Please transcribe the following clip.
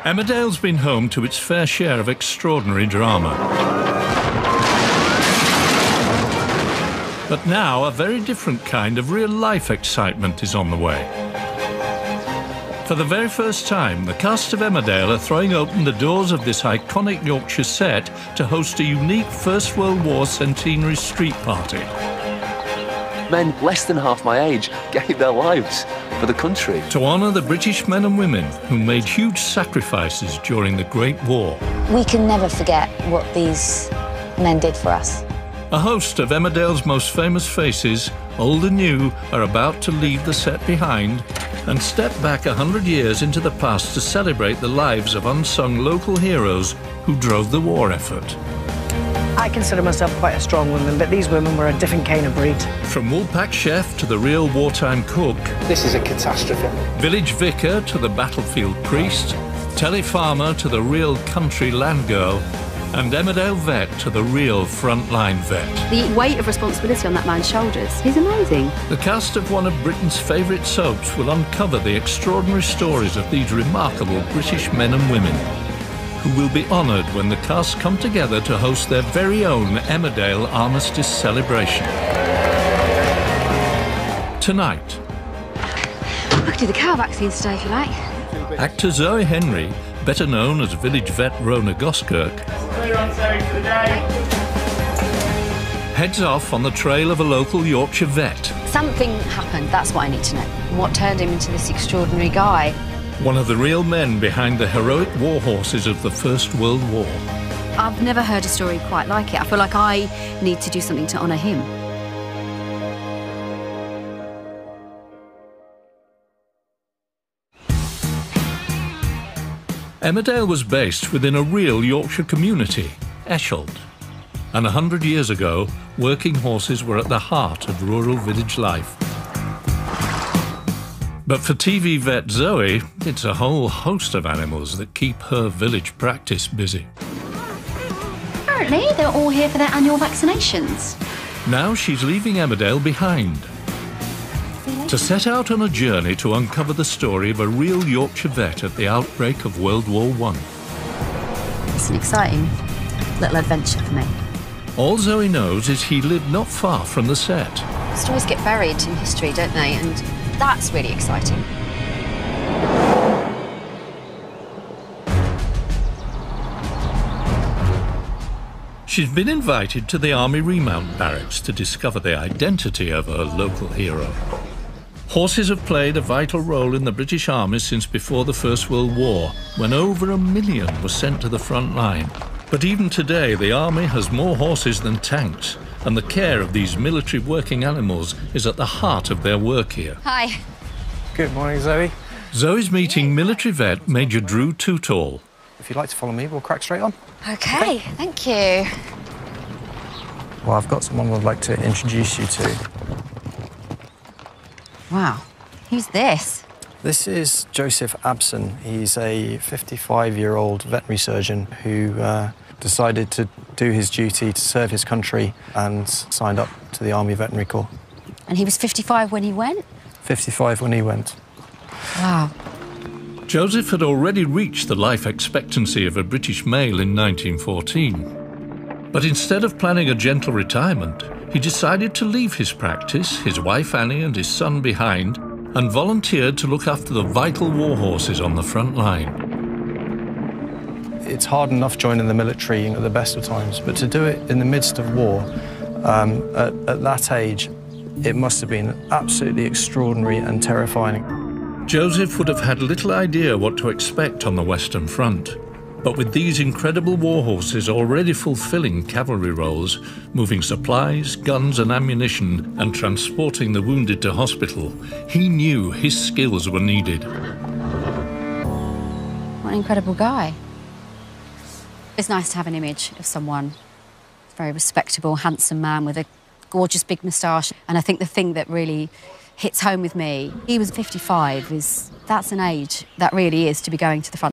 Emmerdale's been home to its fair share of extraordinary drama. But now a very different kind of real-life excitement is on the way. For the very first time, the cast of Emmerdale are throwing open the doors of this iconic Yorkshire set to host a unique First World War centenary street party. Men less than half my age gave their lives for the country. To honour the British men and women who made huge sacrifices during the Great War. We can never forget what these men did for us. A host of Emmerdale's most famous faces, old and new, are about to leave the set behind and step back 100 years into the past to celebrate the lives of unsung local heroes who drove the war effort. I consider myself quite a strong woman, but these women were a different kind of breed. From woolpack chef to the real wartime cook, this is a catastrophe. Village vicar to the battlefield priest, telly farmer to the real country land girl, and Emmerdale vet to the real frontline vet. The weight of responsibility on that man's shoulders is amazing. The cast of one of Britain's favourite soaps will uncover the extraordinary stories of these remarkable British men and women, who will be honoured when the cast come together to host their very own Emmerdale Armistice celebration. Tonight. I could do the cow vaccine today if you like. Actor Zoe Henry, better known as village vet Rhona Goskirk, heads off on the trail of a local Yorkshire vet. Something happened, that's what I need to know. What turned him into this extraordinary guy? One of the real men behind the heroic war horses of the First World War. I've never heard a story quite like it. I feel like I need to do something to honour him. Emmerdale was based within a real Yorkshire community, Eschald. And 100 years ago, working horses were at the heart of rural village life. But for TV vet Zoe, it's a whole host of animals that keep her village practice busy. Apparently, they're all here for their annual vaccinations. Now she's leaving Emmerdale behind to set out on a journey to uncover the story of a real Yorkshire vet at the outbreak of World War I. It's an exciting little adventure for me. All Zoe knows is he lived not far from the set. Stories get buried in history, don't they? And that's really exciting. She's been invited to the Army Remount Barracks to discover the identity of her local hero. Horses have played a vital role in the British Army since before the First World War, when over 1 million were sent to the front line. But even today, the Army has more horses than tanks, and the care of these military working animals is at the heart of their work here. Hi. Good morning, Zoe. Zoe's meeting military vet Major Drew Tootall. If you'd like to follow me, we'll crack straight on. OK, thank you. Well, I've got someone I'd like to introduce you to. Wow. Who's this? This is Joseph Abson. He's a 55-year-old veterinary surgeon who decided to do his duty to serve his country and signed up to the Army Veterinary Corps. And he was 55 when he went? 55 when he went. Wow. Joseph had already reached the life expectancy of a British male in 1914. But instead of planning a gentle retirement, he decided to leave his practice, his wife Annie and his son behind, and volunteered to look after the vital war horses on the front line. It's hard enough joining the military at the best of times, but to do it in the midst of war, at that age, it must have been absolutely extraordinary and terrifying. Joseph would have had little idea what to expect on the Western Front. But with these incredible war horses already fulfilling cavalry roles, moving supplies, guns and ammunition, and transporting the wounded to hospital, he knew his skills were needed. What an incredible guy. It's nice to have an image of someone, a very respectable, handsome man with a gorgeous big moustache. And I think the thing that really hits home with me, he was 55, that's an age that really is to be going to the front.